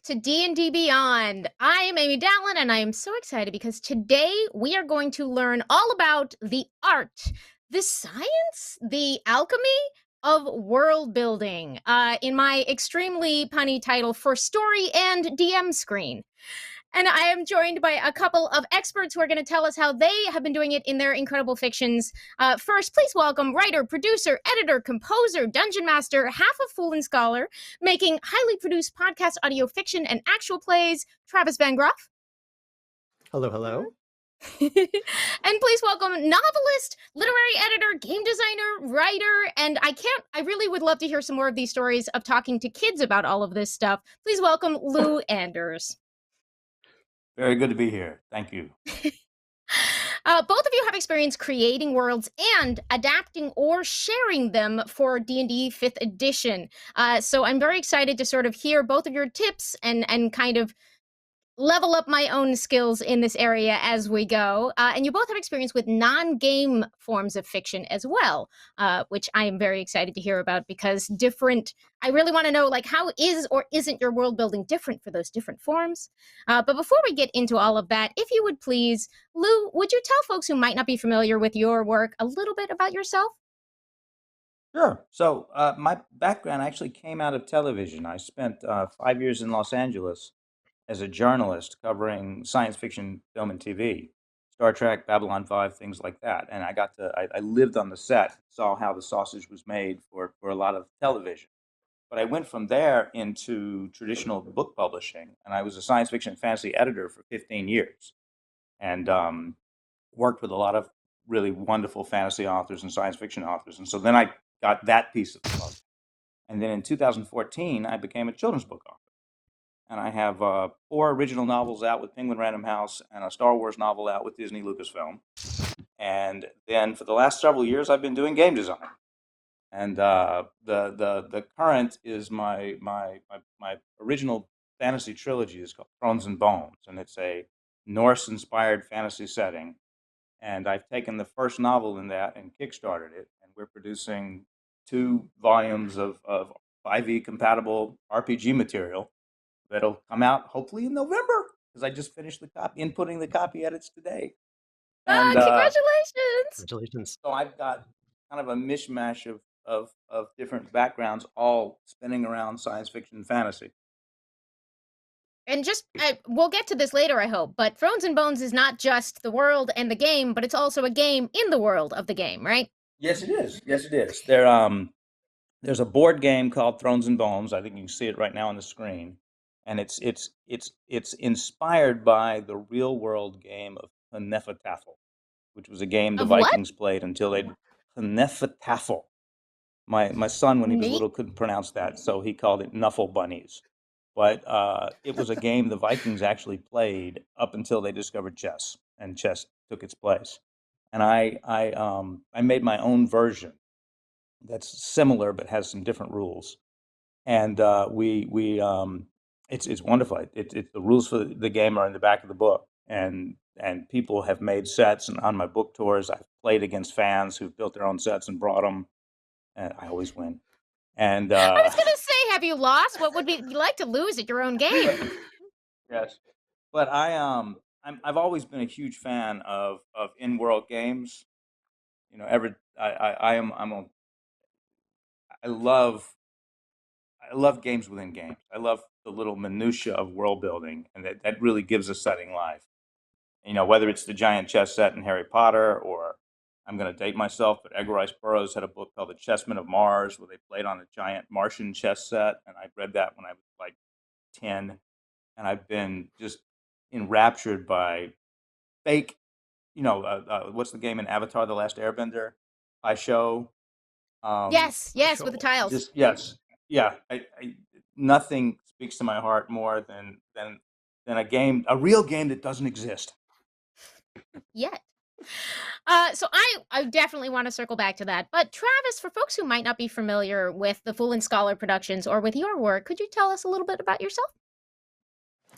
to D&D Beyond. I am Amy Dallen, and I am so excited because today we are going to learn all about the art, the science, the alchemy of world building in my extremely punny title for story and DM screen. And I am joined by a couple of experts who are going to tell us how they have been doing it in their incredible fictions. First, please welcome writer, producer, editor, composer, dungeon master, half a fool and scholar, making highly produced podcast audio fiction and actual plays, Travis Vengroff. Hello, hello. And please welcome novelist, literary editor, game designer, writer, and I really would love to hear some more of these stories of talking to kids about all of this stuff. Please welcome Lou Anders. Very good to be here. Thank you. Both of you have experience creating worlds and adapting or sharing them for D&D 5th edition. So I'm very excited to sort of hear both of your tips and kind of level up my own skills in this area as we go. And you both have experience with non-game forms of fiction as well, which I am very excited to hear about because I really want to know, like, how is or isn't your world building different for those different forms? But before we get into all of that, if you would please, Lou, would you tell folks who might not be familiar with your work a little bit about yourself? Sure. So my background actually came out of television. I spent 5 years in Los Angeles as a journalist covering science fiction, film, and TV, Star Trek, Babylon 5, things like that. And I lived on the set, saw how the sausage was made for a lot of television. But I went from there into traditional book publishing, and I was a science fiction and fantasy editor for 15 years and worked with a lot of really wonderful fantasy authors and science fiction authors. And so then I got that piece of the puzzle. And then in 2014, I became a children's book author. And I have 4 original novels out with Penguin Random House and a Star Wars novel out with Disney Lucasfilm. And then for the last several years, I've been doing game design. And the current is my original fantasy trilogy is called Thrones and Bones, and it's a Norse-inspired fantasy setting. And I've taken the first novel in that and kickstarted it, and we're producing 2 volumes of 5e compatible RPG material that'll come out hopefully in November, because I just finished inputting the copy edits today. And Congratulations! Congratulations. so I've got kind of a mishmash of different backgrounds, all spinning around science fiction and fantasy. And we'll get to this later, I hope, but Thrones and Bones is not just the world and the game, but it's also a game in the world of the game, right? Yes, it is. Yes, it is. There's a board game called Thrones and Bones. I think you can see it right now on the screen. And it's inspired by the real world game of Hnefatafl, which was a game the Of what? Vikings played until they Hnefatafl. My son, when he was Neat. little, couldn't pronounce that, so he called it Knuffle Bunnies. But it was a game the Vikings actually played up until they discovered chess, and chess took its place. And I made my own version that's similar but has some different rules. And it's wonderful. The rules for the game are in the back of the book, and people have made sets. And on my book tours, I've played against fans who've built their own sets and brought them, and I always win. And I was gonna say, have you lost? What would you like to lose at your own game? yes, but I've always been a huge fan of in-world games. You know, I love games within games. I love the little minutia of world building, and that really gives a setting life. You know, whether it's the giant chess set in Harry Potter, or I'm going to date myself, but Edgar Rice Burroughs had a book called The Chessmen of Mars, where they played on a giant Martian chess set, and I read that when I was like 10, and I've been just enraptured by fake. You know, what's the game in Avatar: The Last Airbender? I show. Yes, with the tiles. Just yes, yeah. Nothing speaks to my heart more than a real game that doesn't exist. Yet. So I definitely want to circle back to that. But Travis, for folks who might not be familiar with the Fool and Scholar productions or with your work, could you tell us a little bit about yourself?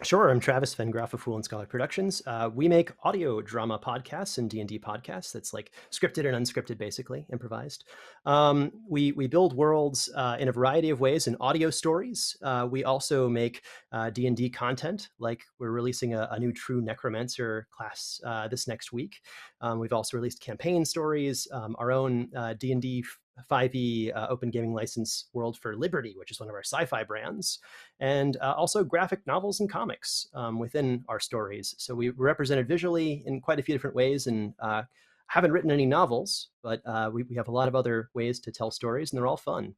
Sure, I'm Travis Vengroff of Fool and Scholar Productions. We make audio drama podcasts and D&D podcasts. That's like scripted and unscripted, basically improvised. We build worlds in a variety of ways in audio stories. We also make D&D content, like we're releasing a new True Necromancer class this next week. We've also released campaign stories, our own D&D 5e open gaming license World for Liberty, which is one of our sci-fi brands, and also graphic novels and comics within our stories. So we represented visually in quite a few different ways, and haven't written any novels, but we have a lot of other ways to tell stories, and they're all fun.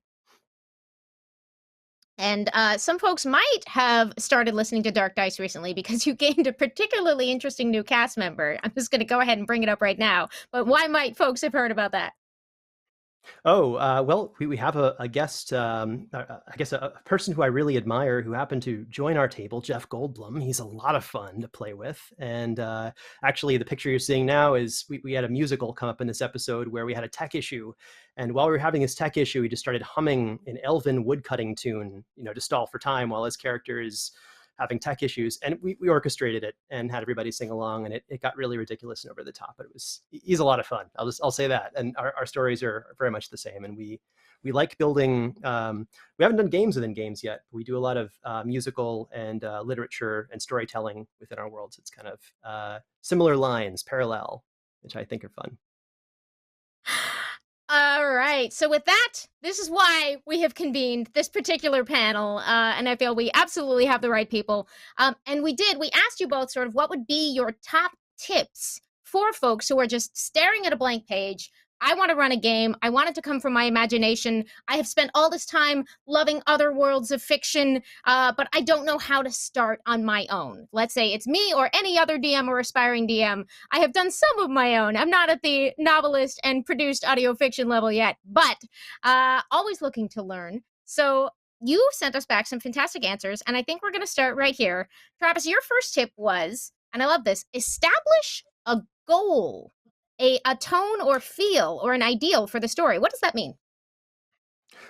And some folks might have started listening to Dark Dice recently because you gained a particularly interesting new cast member. I'm just going to go ahead and bring it up right now. But why might folks have heard about that? Oh, well, we have a guest, I guess a person who I really admire who happened to join our table, Jeff Goldblum. He's a lot of fun to play with. And actually, the picture you're seeing now is we had a musical come up in this episode where we had a tech issue. And while we were having this tech issue, he just started humming an elven woodcutting tune, to stall for time while his character is having tech issues, and we orchestrated it and had everybody sing along, and it got really ridiculous and over the top, but he's a lot of fun. I'll say that. And our stories are very much the same, and we like building. We haven't done games within games yet. We do a lot of musical and literature and storytelling within our worlds. It's kind of similar lines, parallel, which I think are fun. All right. So with that, this is why we have convened this particular panel, and I feel we absolutely have the right people. And we asked you both sort of what would be your top tips for folks who are just staring at a blank page. I want to run a game. I want it to come from my imagination. I have spent all this time loving other worlds of fiction, but I don't know how to start on my own. Let's say it's me or any other DM or aspiring DM. I have done some of my own. I'm not at the novelist and produced audio fiction level yet, but always looking to learn. So you sent us back some fantastic answers, and I think we're going to start right here. Travis, your first tip was, and I love this, establish a goal, a tone or feel or an ideal for the story. What does that mean?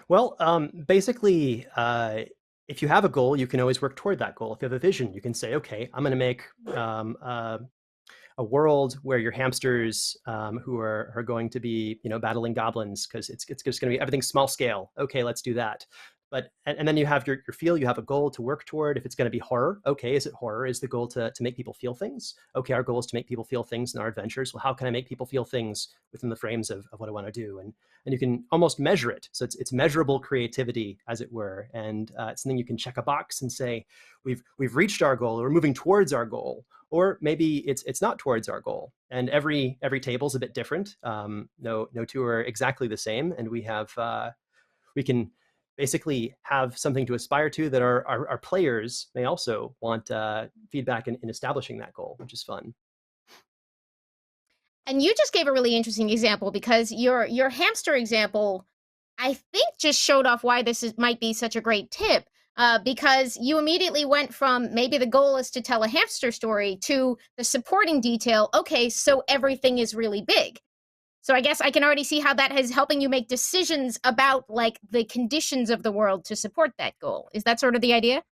Well, basically, if you have a goal, you can always work toward that goal. If you have a vision, you can say, okay, I'm going to make a world where your hamsters who are going to be battling goblins, because it's just going to be everything small scale. Okay, let's do that. But and then you have your feel, you have a goal to work toward. If it's going to be horror, okay, is it horror? Is the goal to make people feel things? Okay, our goal is to make people feel things in our adventures. Well, how can I make people feel things within the frames of what I want to do? And you can almost measure it. So it's measurable creativity, as it were. And it's something you can check a box and say, we've reached our goal, or we're moving towards our goal. Or maybe it's not towards our goal. And every table is a bit different. No two are exactly the same. And we can basically have something to aspire to that our players may also want feedback in establishing that goal, which is fun. And you just gave a really interesting example, because your hamster example, I think, just showed off why might be such a great tip. Because you immediately went from maybe the goal is to tell a hamster story to the supporting detail. Okay, so everything is really big. So I guess I can already see how that is helping you make decisions about like the conditions of the world to support that goal. Is that sort of the idea?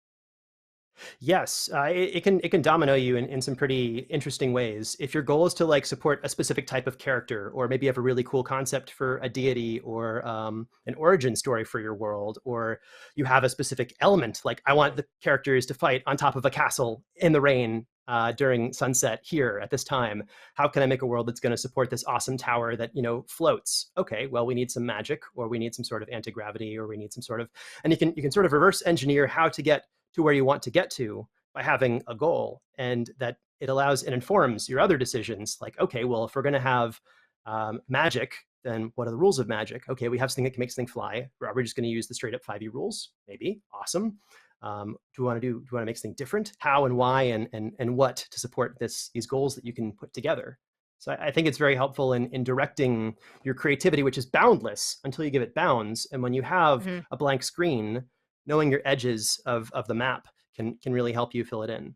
Yes, it can domino you in some pretty interesting ways. If your goal is to like support a specific type of character, or maybe you have a really cool concept for a deity, or an origin story for your world, or you have a specific element, like I want the characters to fight on top of a castle in the rain during sunset here at this time. How can I make a world that's going to support this awesome tower that floats? Okay, well, we need some magic, or we need some sort of anti-gravity, or we need some sort of, and you can sort of reverse engineer how to get to where you want to get to by having a goal, and that it allows and informs your other decisions. Like, okay, well, if we're going to have magic, then what are the rules of magic? Okay, we have something that can make something fly. Are we just going to use the straight up 5e rules? Maybe. Awesome. Do we want to make something different? How and why and what to support these goals that you can put together? So I think it's very helpful in directing your creativity, which is boundless until you give it bounds. And when you have a blank screen, knowing your edges of the map can really help you fill it in.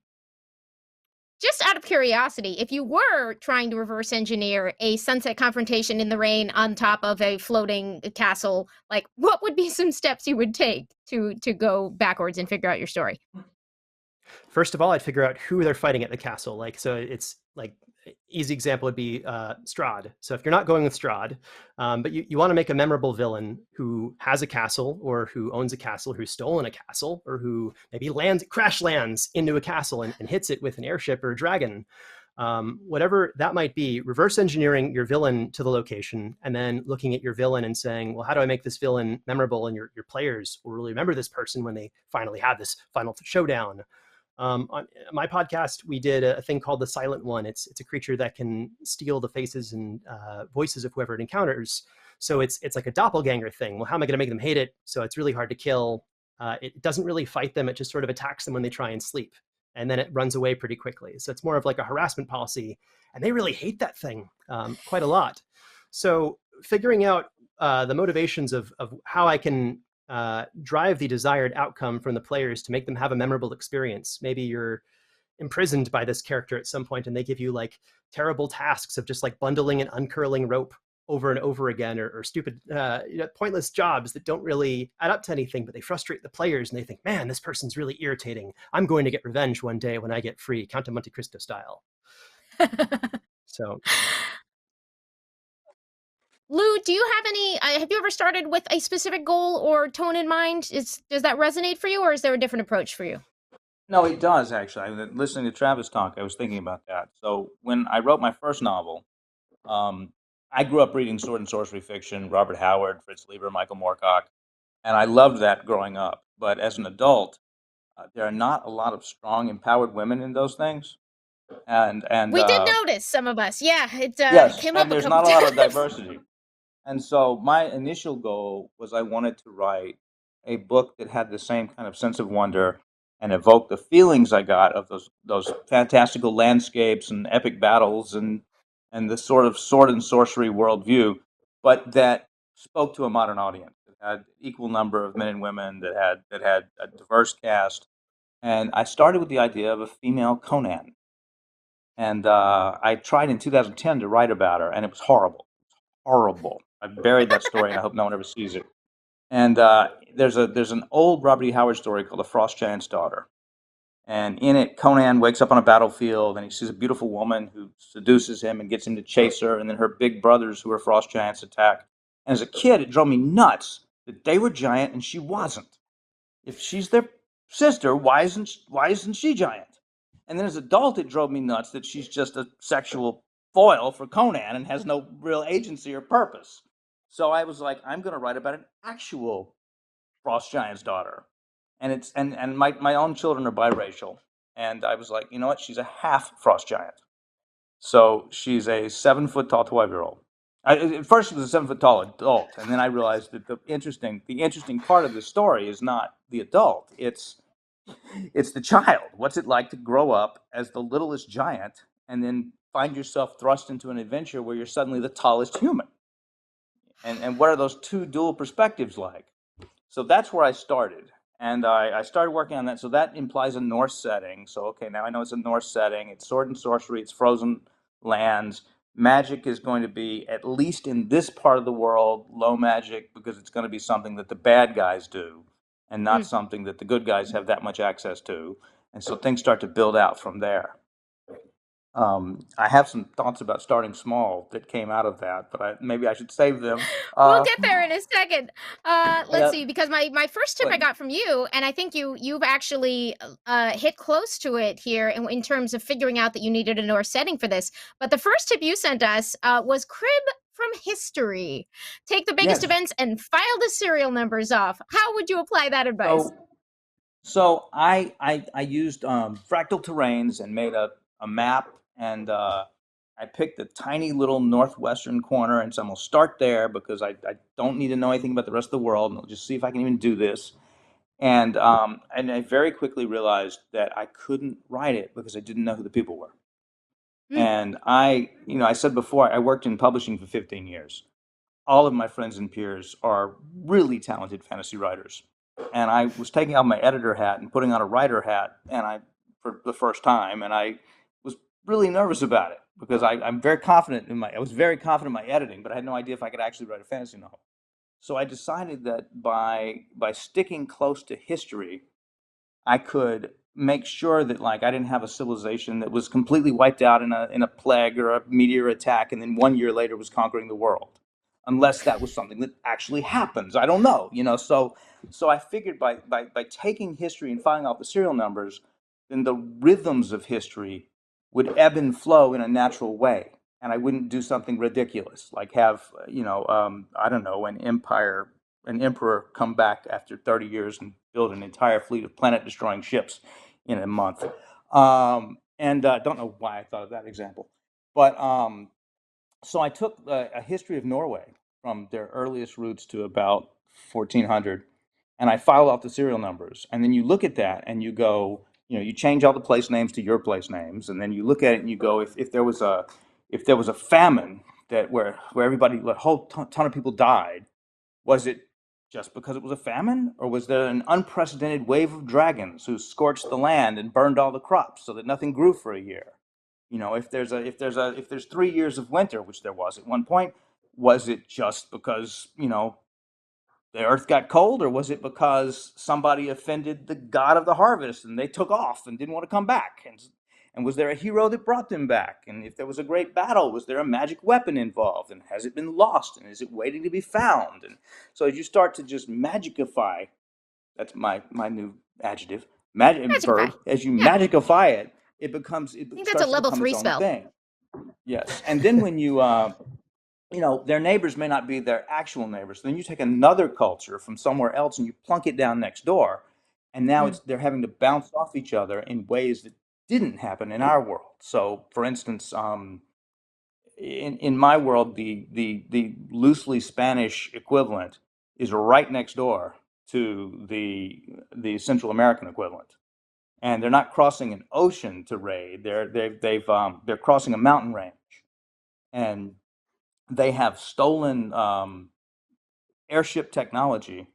Just out of curiosity, if you were trying to reverse engineer a sunset confrontation in the rain on top of a floating castle, like what would be some steps you would take to go backwards and figure out your story? First of all, I'd figure out who they're fighting at the castle. Like, so it's like easy example would be Strahd. So if you're not going with Strahd, but you want to make a memorable villain who has a castle or who owns a castle, who's stolen a castle, or who maybe crash lands into a castle and hits it with an airship or a dragon. Whatever that might be, reverse engineering your villain to the location and then looking at your villain and saying, well, how do I make this villain memorable? And your players will really remember this person when they finally have this final showdown. On my podcast, we did a thing called the Silent One. It's a creature that can steal the faces and voices of whoever it encounters. So it's like a doppelganger thing. Well, how am I going to make them hate it? So it's really hard to kill. It doesn't really fight them. It just sort of attacks them when they try and sleep. And then it runs away pretty quickly. So it's more of like a harassment policy. And they really hate that thing quite a lot. So figuring out the motivations of how I can drive the desired outcome from the players to make them have a memorable experience. Maybe you're imprisoned by this character at some point and they give you like terrible tasks of just like bundling and uncurling rope over and over again, or stupid, pointless jobs that don't really add up to anything, but they frustrate the players and they think, man, this person's really irritating. I'm going to get revenge one day when I get free, Count of Monte Cristo style. So Lou, do you have any? Have you ever started with a specific goal or tone in mind? Does that resonate for you, or is there a different approach for you? No, it does actually. Listening to Travis talk, I was thinking about that. So when I wrote my first novel, I grew up reading sword and sorcery fiction, Robert Howard, Fritz Leiber, Michael Moorcock, and I loved that growing up. But as an adult, there are not a lot of strong, empowered women in those things, and We did notice some of us. Yeah, it yes, came and up a there's couple not a lot of times. diversity. And so my initial goal was I wanted to write a book that had the same kind of sense of wonder and evoke the feelings I got of those fantastical landscapes and epic battles and the sort of sword and sorcery worldview, but that spoke to a modern audience. That had equal number of men and women, that had a diverse cast. And I started with the idea of a female Conan. And I tried in 2010 to write about her, and it was horrible. Horrible. I buried that story, and I hope no one ever sees it. And there's an old Robert E. Howard story called The Frost Giant's Daughter. And in it, Conan wakes up on a battlefield, and he sees a beautiful woman who seduces him and gets him to chase her. And then her big brothers, who are frost giants, attack. And as a kid, it drove me nuts that they were giant and she wasn't. If she's their sister, why isn't she giant? And then as an adult, it drove me nuts that she's just a sexual foil for Conan and has no real agency or purpose. So I was like, I'm going to write about an actual frost giant's daughter, and it's and my own children are biracial, and I was like, you know what? She's a half frost giant, so she's a 7 foot tall 12-year-old. At first, she was a 7 foot tall adult, and then I realized that the interesting part of the story is not the adult; it's the child. What's it like to grow up as the littlest giant and then find yourself thrust into an adventure where you're suddenly the tallest human? And what are those two dual perspectives like? So that's where I started. And I started working on that. So that implies a Norse setting. So, okay, now I know it's a Norse setting. It's sword and sorcery, it's frozen lands. Magic is going to be, at least in this part of the world, low magic, because it's going to be something that the bad guys do and not something that the good guys have that much access to. And so things start to build out from there. I have some thoughts about starting small that came out of that, but maybe I should save them. We'll get there in a second. Let's Yeah, see, because my first tip I but got from you, and I think you've actually hit close to it here in terms of figuring out that you needed a Norse setting for this. But the first tip you sent us was crib from history. Take the biggest yes. events and file the serial numbers off. How would you apply that advice? So so I used fractal terrains and made a map, and I picked a tiny little northwestern corner, and so I'm gonna start there because I don't need to know anything about the rest of the world, and I'll just see if I can even do this. And I very quickly realized that I couldn't write it because I didn't know who the people were. Mm. And I said before, I worked in publishing for 15 years. All of my friends and peers are really talented fantasy writers. And I was taking off my editor hat and putting on a writer hat, and for the first time, and I was really nervous about it because I'm very confident I was very confident in my editing, but I had no idea if I could actually write a fantasy novel. So I decided that by sticking close to history, I could make sure that like I didn't have a civilization that was completely wiped out in a plague or a meteor attack, and then 1 year later was conquering the world, unless that was something that actually happens. I don't know, you know. So I figured by taking history and finding out the serial numbers, then the rhythms of history would ebb and flow in a natural way, and I wouldn't do something ridiculous like have I don't know, an emperor come back after 30 years and build an entire fleet of planet destroying ships in a month. And don't know why I thought of that example. But so I took a history of Norway from their earliest roots to about 1400, and I filed out the serial numbers. And then you look at that and you go, you change all the place names to your place names, and then you look at it and you go, if there was a famine that where everybody, a whole ton of people died, was it just because it was a famine, or was there an unprecedented wave of dragons who scorched the land and burned all the crops so that nothing grew for a year? If there's 3 years of winter, which there was at one point, was it just because the earth got cold, or was it because somebody offended the god of the harvest and they took off and didn't want to come back? And was there a hero that brought them back? And if there was a great battle, was there a magic weapon involved? And has it been lost? And is it waiting to be found? And so as you start to just magicify, that's my new adjective, magic Magicify. verb. As you Yeah. magicify it, it I think that's a starts to level become 3 its own spell. thing. Yes, and then when their neighbors may not be their actual neighbors. Then you take another culture from somewhere else and you plunk it down next door, and now Mm. they're having to bounce off each other in ways that didn't happen in our world. So, for instance, in my world, the loosely Spanish equivalent is right next door to the Central American equivalent, and they're not crossing an ocean to raid. They're crossing a mountain range, and they have stolen airship technology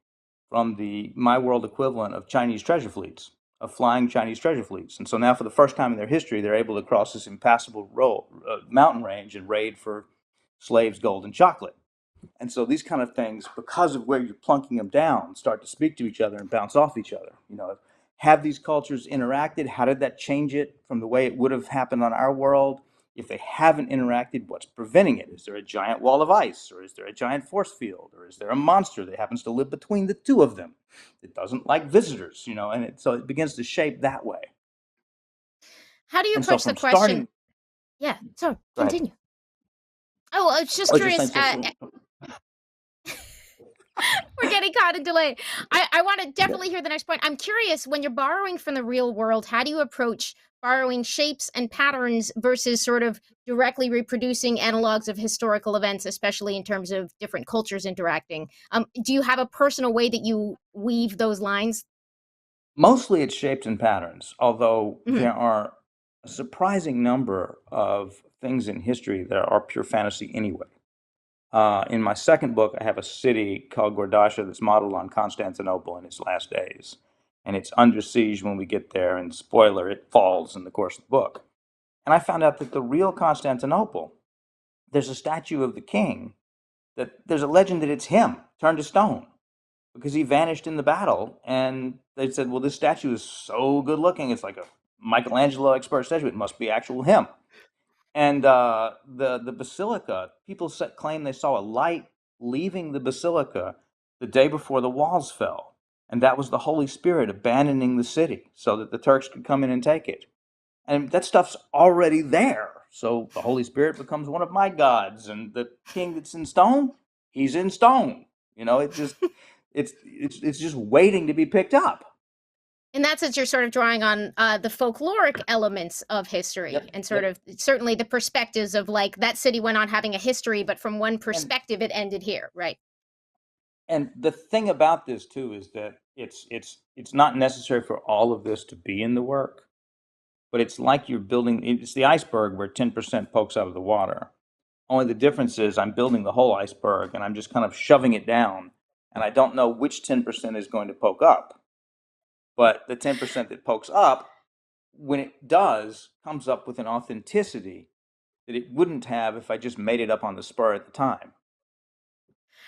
from the my world equivalent of Chinese treasure fleets, of flying Chinese treasure fleets. And so now, for the first time in their history, they're able to cross this impassable mountain range and raid for slaves, gold, and chocolate. And so these kind of things, because of where you're plunking them down, start to speak to each other and bounce off each other. Have these cultures interacted? How did that change it from the way it would have happened on our world? If they haven't interacted, what's preventing it? Is there a giant wall of ice, or is there a giant force field, or is there a monster that happens to live between the two of them that doesn't like visitors? So it begins to shape that way. How do you And so approach the from question? starting, Yeah, so go ahead. continue. Oh, I was just I was just curious. saying, We're getting caught in delay. I want to definitely hear the next point. I'm curious, when you're borrowing from the real world, how do you approach borrowing shapes and patterns versus sort of directly reproducing analogs of historical events, especially in terms of different cultures interacting? Do you have a personal way that you weave those lines? mostly it's shapes and patterns, although Mhm. there are a surprising number of things in history that are pure fantasy anyway. In my second book, I have a city called Gordasha that's modeled on Constantinople in its last days. And it's under siege when we get there, and spoiler, it falls in the course of the book. And I found out that the real Constantinople, there's a statue of the king, that there's a legend that it's him turned to stone because he vanished in the battle. And they said, well, this statue is so good looking. It's like a Michelangelo expert statue. It must be actual him. And the basilica, people claim they saw a light leaving the basilica the day before the walls fell. And that was the Holy Spirit abandoning the city so that the Turks could come in and take it. And that stuff's already there. So the Holy Spirit becomes one of my gods, and the king that's in stone, he's in stone. It's just waiting to be picked up. And that's since you're sort of drawing on the folkloric elements of history Yep, and sort yep. of certainly the perspectives of like that city went on having a history, but from one And perspective, it ended here, right? And the thing about this too is that it's not necessary for all of this to be in the work, but it's like you're building. It's the iceberg where 10% pokes out of the water. Only the difference is I'm building the whole iceberg and I'm just kind of shoving it down, and I don't know which 10% is going to poke up. But the 10% that pokes up, when it does, comes up with an authenticity that it wouldn't have if I just made it up on the spur at the time.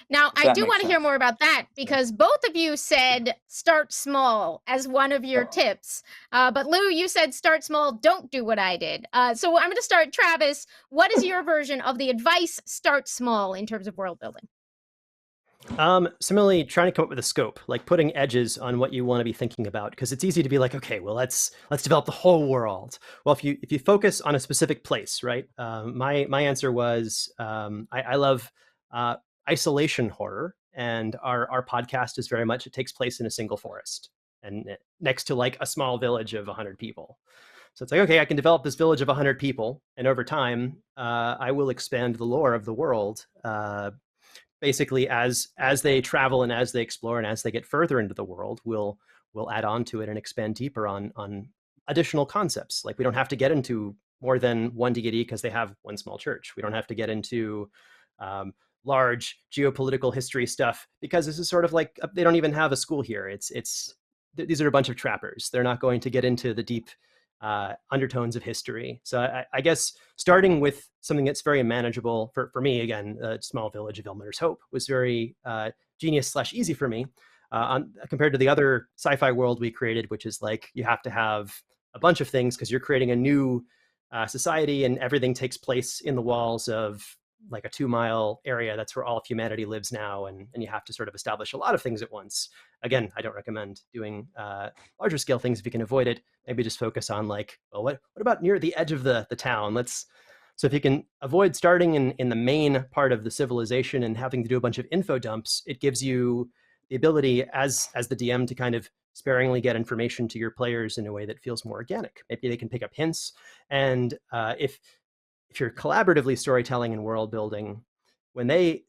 Now, if I that do makes want to hear sense. more about that because both of you said start small as one of your tips. But Lou, you said start small, don't do what I did. So I'm going to start. Travis, what is your version of the advice start small in terms of world building? Similarly, trying to come up with a scope, like putting edges on what you want to be thinking about, because it's easy to be like, okay, well, let's develop the whole world. Well, if you focus on a specific place, right? My answer was I love uh, isolation horror, and our podcast is very much it takes place in a single forest and next to like a small village of 100 people. So it's like, okay, I can develop this village of 100 people, and over time, I will expand the lore of the world basically as they travel and as they explore and as they get further into the world, we'll add on to it and expand deeper on additional concepts. Like we don't have to get into more than one deity because they have one small church. We don't have to get into um, large geopolitical history stuff because this is sort of like they don't even have a school here. It's these are a bunch of trappers. They're not going to get into the deep undertones of history. So I guess starting with something that's very manageable for me, again, a small village of Elminter's Hope was very genius / easy for me compared to the other sci-fi world we created, which is like you have to have a bunch of things because you're creating a new society and everything takes place in the walls of like a 2-mile area. That's where all of humanity lives now. And you have to sort of establish a lot of things at once. Again, I don't recommend doing larger scale things if you can avoid it. Maybe just focus on like, well, what about near the edge of the town? So if you can avoid starting in the main part of the civilization and having to do a bunch of info dumps, it gives you the ability as the DM to kind of sparingly get information to your players in a way that feels more organic. Maybe they can pick up hints. And if you're collaboratively storytelling and world building, when they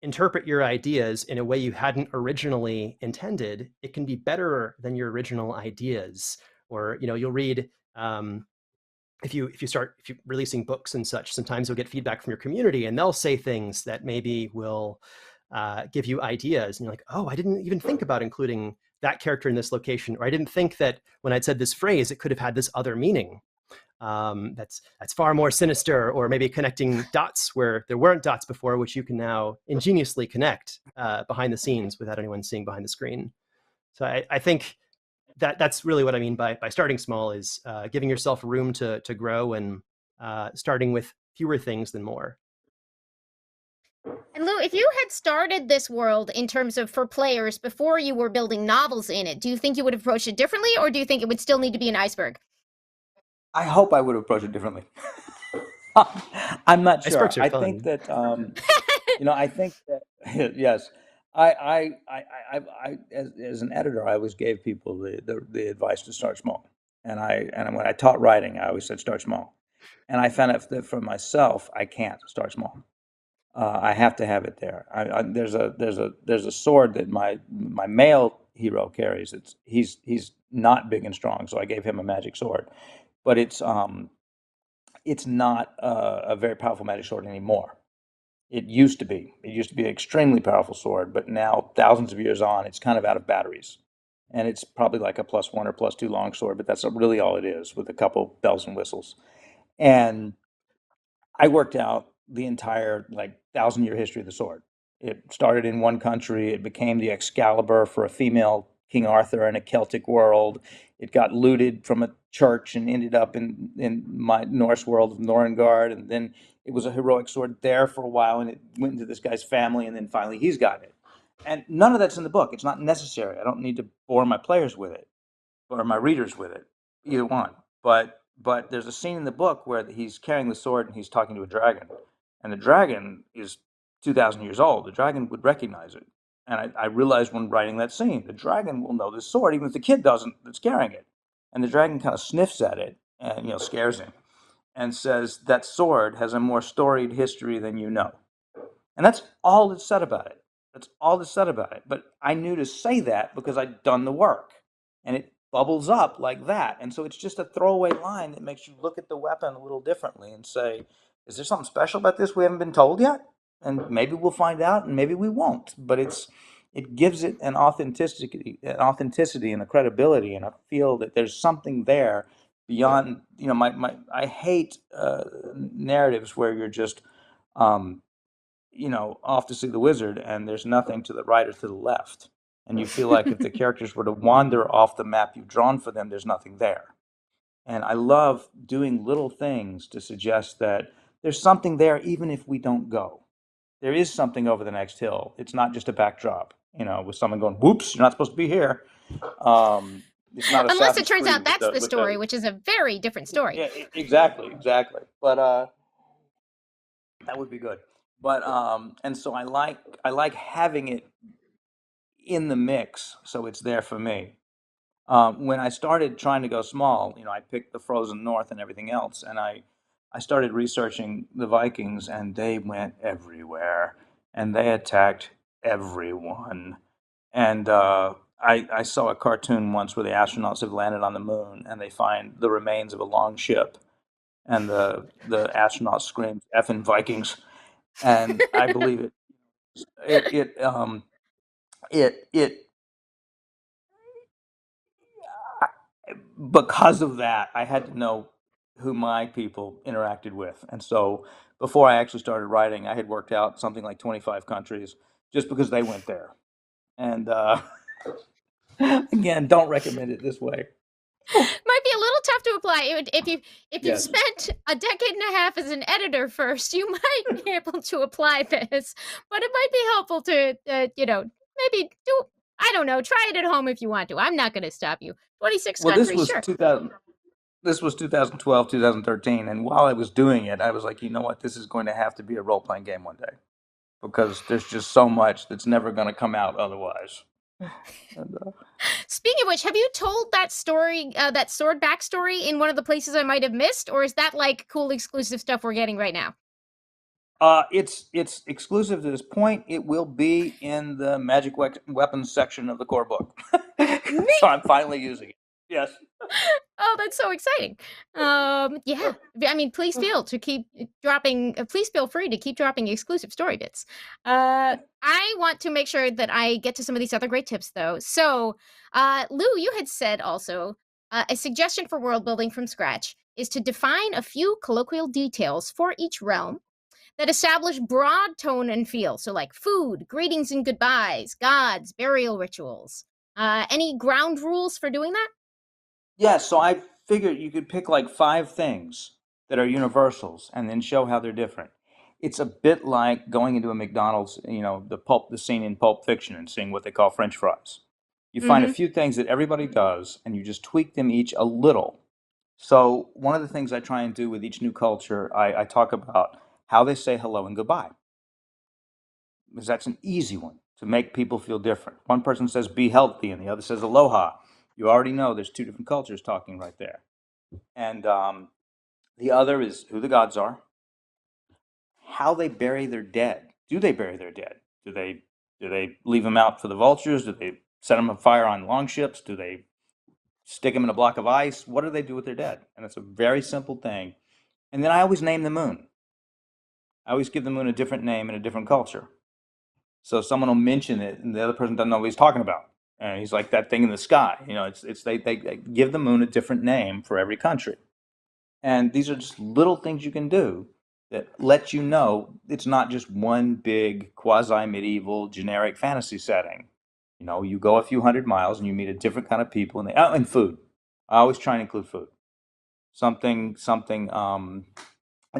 interpret your ideas in a way you hadn't originally intended, it can be better than your original ideas. Or you'll read if you're releasing books and such, sometimes you'll get feedback from your community, and they'll say things that maybe will give you ideas, and you're like, oh, I didn't even think about including that character in this location, or I didn't think that when I'd said this phrase, it could have had this other meaning. That's far more sinister, or maybe connecting dots where there weren't dots before, which you can now ingeniously connect behind the scenes without anyone seeing behind the screen. So I think that's really what I mean by starting small is giving yourself room to grow and starting with fewer things than more. And Lou, if you had started this world in terms of for players before you were building novels in it, do you think you would have approached it differently, or do you think it would still need to be an iceberg? I hope I would approach it differently. I'm not sure. Icebergs are I think fun. that I think that yes, as an editor, I always gave people the advice to start small, and when I taught writing, I always said start small, and I found out that for myself, I can't start small. I have to have it there. There's a sword that my male hero carries. He's not big and strong, so I gave him a magic sword, but it's not a very powerful magic sword anymore. It used to be. It used to be an extremely powerful sword, but now, thousands of years on, it's kind of out of batteries. And it's probably like a +1 or +2 longsword, but that's really all it is with a couple bells and whistles. And I worked out the entire like 1,000-year history of the sword. It started in one country. It became the Excalibur for a female King Arthur in a Celtic world. It got looted from a church and ended up in my Norse world of Norengard. And then it was a heroic sword there for a while, and it went into this guy's family, and then finally he's got it. And none of that's in the book. It's not necessary. I don't need to bore my players with it or my readers with it, either one. But there's a scene in the book where he's carrying the sword and he's talking to a dragon, and the dragon is 2,000 years old. The dragon would recognize it, and I realized when writing that scene, the dragon will know this sword even if the kid doesn't that's carrying it, and the dragon kind of sniffs at it and scares him and says that sword has a more storied history than you know. And that's all that's said about it. That's all that's said about it. But I knew to say that because I'd done the work. And it bubbles up like that. And so it's just a throwaway line that makes you look at the weapon a little differently and say, is there something special about this we haven't been told yet? And maybe we'll find out and maybe we won't. But it gives it an authenticity and a credibility, and I feel that there's something there beyond, I hate narratives where you're just um, off to see the wizard, and there's nothing to the right or to the left. And you feel like if the characters were to wander off the map you've drawn for them, there's nothing there. And I love doing little things to suggest that there's something there, even if we don't go. There is something over the next hill. It's not just a backdrop, with someone going, "Whoops, you're not supposed to be here." Um, it's not Unless it Assassin's turns Creed out with that's the the with story, the. which is a very different story. Yeah, exactly. But that would be good. But and so I like having it in the mix, so it's there for me. When I started trying to go small, I picked the frozen north and everything else, and I started researching the Vikings, and they went everywhere, and they attacked everyone. And I saw a cartoon once where the astronauts have landed on the moon, and they find the remains of a long ship, and the astronauts scream "effing Vikings," and I believe it. It because of that, I had to know who my people interacted with. And so before I actually started writing, I had worked out something like 25 countries just because they went there. And again, don't recommend it this way. Might be a little tough to apply. If you've Yes. spent a decade and a half as an editor first, you might be able to apply this. But it might be helpful to maybe do, I don't know, try it at home if you want to. I'm not going to stop you. 26 Well, this countries, was sure. 2000. This was 2012, 2013, and while I was doing it, I was like, you know what? This is going to have to be a role-playing game one day because there's just so much that's never going to come out otherwise. And, Speaking of which, have you told that story, that sword backstory in one of the places I might have missed, or is that like cool exclusive stuff we're getting right now? it's exclusive to this point. It will be in the magic weapons section of the core book, so I'm finally using it. Yes. Oh, that's so exciting. Yeah. I mean, please feel to keep dropping. Please feel free to keep dropping exclusive story bits. I want to make sure that I get to some of these other great tips, though. So, Lou, you had said also a suggestion for world building from scratch is to define a few colloquial details for each realm that establish broad tone and feel. So, like food, greetings and goodbyes, gods, burial rituals. Any ground rules for doing that? Yeah, so I figured you could pick like 5 things that are universals and then show how they're different. It's a bit like going into a McDonald's, the scene in Pulp Fiction and seeing what they call French fries. You find a Mm-hmm. few things that everybody does and you just tweak them each a little. So one of the things I try and do with each new culture, I talk about how they say hello and goodbye, because that's an easy one to make people feel different. One person says be healthy and the other says aloha. You already know there's 2 different cultures talking right there. And the other is who the gods are, how they bury their dead. Do they bury their dead? Do they leave them out for the vultures? Do they set them on fire on longships? Do they stick them in a block of ice? What do they do with their dead? And it's a very simple thing. And then I always name the moon. I always give the moon a different name in a different culture. So someone will mention it, and the other person doesn't know what he's talking about. And he's like that thing in the sky. They give the moon a different name for every country. And these are just little things you can do that let you know it's not just one big quasi medieval generic fantasy setting. You go a few hundred miles and you meet a different kind of people, and food. I always try and include food. Something. And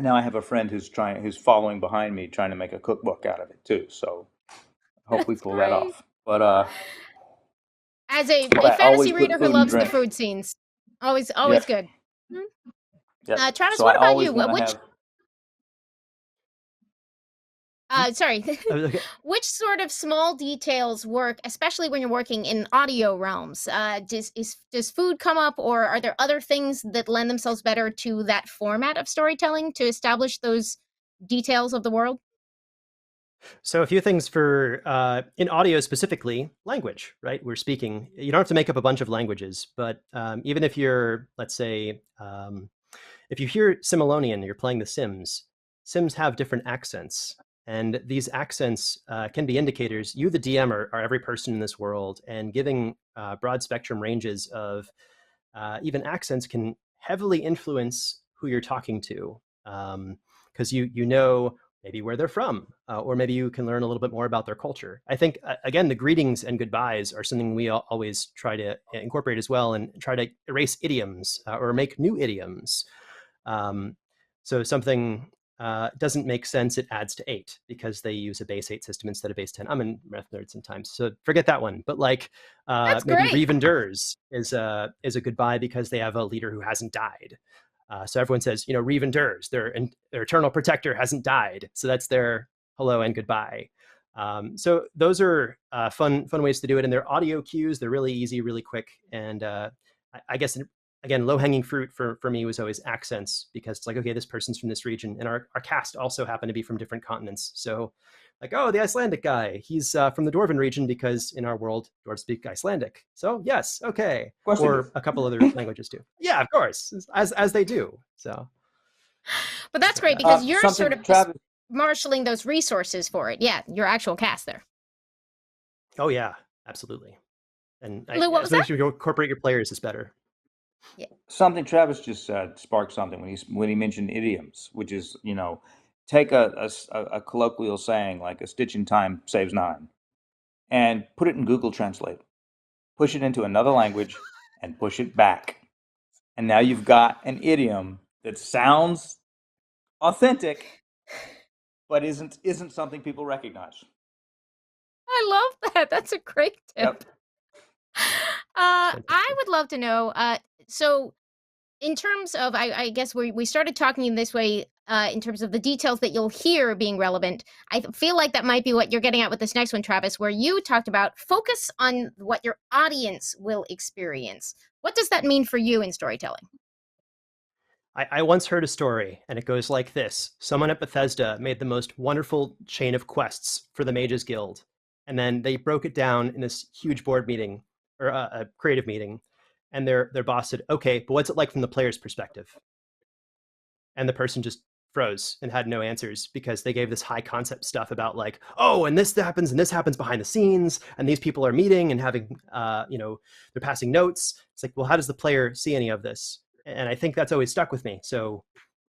now I have a friend who's following behind me, trying to make a cookbook out of it too. So I hope we That's pull that great. off. But As a I fantasy always reader put who food and loves the drink. food scenes, always Yes, good. Mhm. yes. Travis, So I what about always you? want to Which have. Hmm? sorry, Okay. which sort of small details work, especially when you're working in audio realms? Does food come up, or are there other things that lend themselves better to that format of storytelling to establish those details of the world? So a few things for in audio specifically, language, right? We're speaking. You don't have to make up a bunch of languages, but even if you're, let's say, if you hear Similonian, you're playing The Sims. Sims have different accents, and these accents can be indicators. You, the DM, are every person in this world, and giving broad spectrum ranges of even accents can heavily influence who you're talking to, because you know maybe where they're from, or maybe you can learn a little bit more about their culture. I think, again, the greetings and goodbyes are something we always try to incorporate as well, and try to erase idioms or make new idioms. So something doesn't make sense, it adds to 8 because they use a base 8 system instead of base 10. I'm in math nerd sometimes, so forget that one. But like That's maybe great. Revenders is a goodbye because they have a leader who hasn't died. So everyone says, Revenders, their eternal protector hasn't died. So that's their hello and goodbye. So those are fun ways to do it. And they're audio cues. They're really easy, really quick. And I guess, again, low-hanging fruit for me was always accents, because it's like, okay, this person's from this region. And our cast also happened to be from different continents. So like, oh, the Icelandic guy, he's from the Dwarven region because in our world, dwarves speak Icelandic. So yes, okay. Or a couple other languages too. Yeah, of course, as they do. So, But that's great because you're something sort of Travis, marshaling those resources for it. Yeah, your actual cast there. oh yeah, absolutely. And Lou, what was that? if you incorporate your players is better. Yeah. something Travis just said sparked something when he mentioned idioms, which is, take a colloquial saying like "a stitch in time saves 9," and put it in Google Translate, push it into another language, and push it back, and now you've got an idiom that sounds authentic, but isn't something people recognize. I love that. That's a great tip. Yep. I would love to know. So, in terms of, I guess we started talking in this way in terms of the details that you'll hear being relevant. I feel like that might be what you're getting at with this next one, Travis, where you talked about focus on what your audience will experience. What does that mean for you in storytelling? I once heard a story, and it goes like this. Someone at Bethesda made the most wonderful chain of quests for the Mages Guild, and then they broke it down in this huge board meeting, or a creative meeting, and their boss said, okay, but what's it like from the player's perspective? And the person just froze and had no answers, because they gave this high concept stuff about like, oh, and this happens behind the scenes, and these people are meeting and having, they're passing notes. It's like, well, how does the player see any of this? And I think that's always stuck with me. So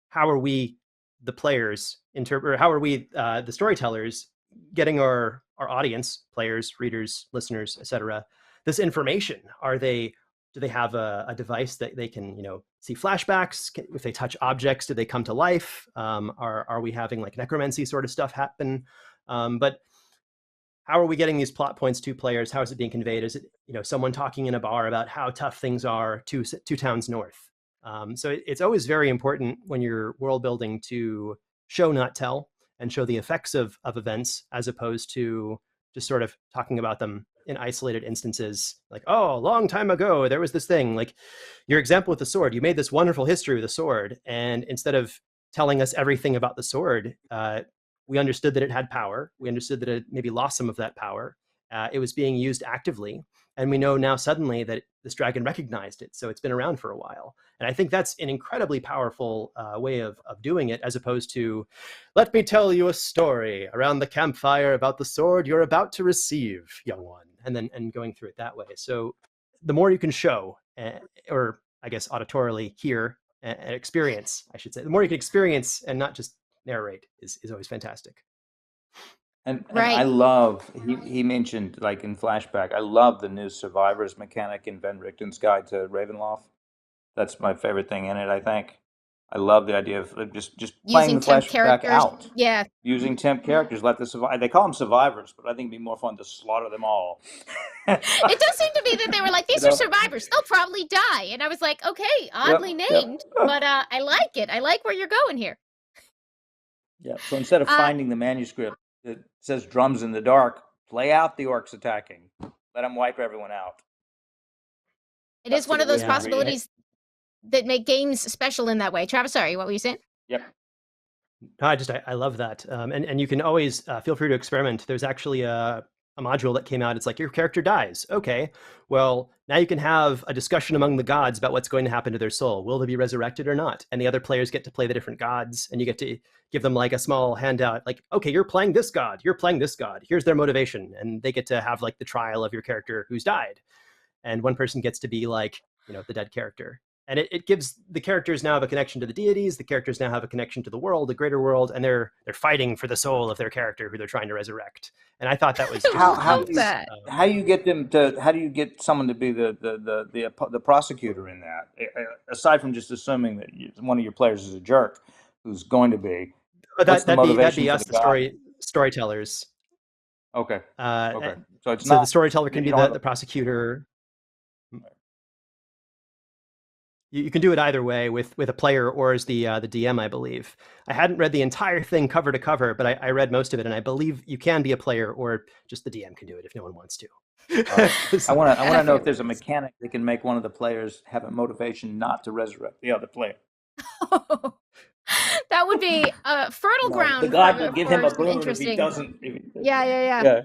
how are we, the players, or how are we, the storytellers, getting our audience, players, readers, listeners, etc., this information? Do they have a device that they can, see flashbacks? If they touch objects, do they come to life? Are we having like necromancy sort of stuff happen? But how are we getting these plot points to players? How is it being conveyed? Is it, someone talking in a bar about how tough things are two towns north? So it's always very important when you're world building to show, not tell, and show the effects of events, as opposed to just sort of talking about them in isolated instances. Like, oh, a long time ago, there was this thing. Like your example with the sword, you made this wonderful history with the sword. And instead of telling us everything about the sword, we understood that it had power. We understood that it maybe lost some of that power. It was being used actively. And we know now suddenly that this dragon recognized it. So it's been around for a while. And I think that's an incredibly powerful way of doing it, as opposed to, let me tell you a story around the campfire about the sword you're about to receive, young one, and going through it that way. So the more you can show, or I guess auditorily hear and experience, I should say, the more you can experience and not just narrate is always fantastic. And Right. I love, he mentioned, like in Flashback, I love the new Survivors mechanic in Ben Richten's Guide to Ravenloft. That's my favorite thing in it, I think. I love the idea of just playing Using the temp Flashback characters. out. Yeah. Using temp characters, let the survive. They call them survivors, but I think it'd be more fun to slaughter them all. It does seem to be that they were like, these are survivors. They'll probably die. And I was like, okay, oddly named, but I like it. I like where you're going here. Yeah. So instead of finding the manuscript that says drums in the dark, play out the orcs attacking. Let them wipe everyone out. It is one of those possibilities that make games special in that way. Travis, sorry, what were you saying? Yep. No, I love that. And you can always feel free to experiment. There's actually a module that came out. It's like, your character dies. Okay, well, now you can have a discussion among the gods about what's going to happen to their soul. Will they be resurrected or not? And the other players get to play the different gods, and you get to give them like a small handout. Like, okay, you're playing this god. You're playing this god. Here's their motivation. And they get to have like the trial of your character who's died. And one person gets to be like, the dead character. And it gives the characters now have a connection to the deities. The characters now have a connection to the world, the greater world, and they're fighting for the soul of their character who they're trying to resurrect. And I thought that was I love that. How do you get them to? How do you get someone to be the prosecutor in that? Aside from just assuming that one of your players is a jerk, who's going to be. But What's the that'd motivation be for us, the the guy? storytellers. Okay. Okay. So it's So not the storyteller can you be don't have the prosecutor. You can do it either way with a player or as the DM, I believe. I hadn't read the entire thing cover to cover, but I read most of it, and I believe you can be a player or just the DM can do it if no one wants to. I want to know if there's a mechanic that can make one of the players have a motivation not to resurrect the other player. That would be fertile ground. The god will give him a some boon if he interesting. doesn't. Yeah. Yeah.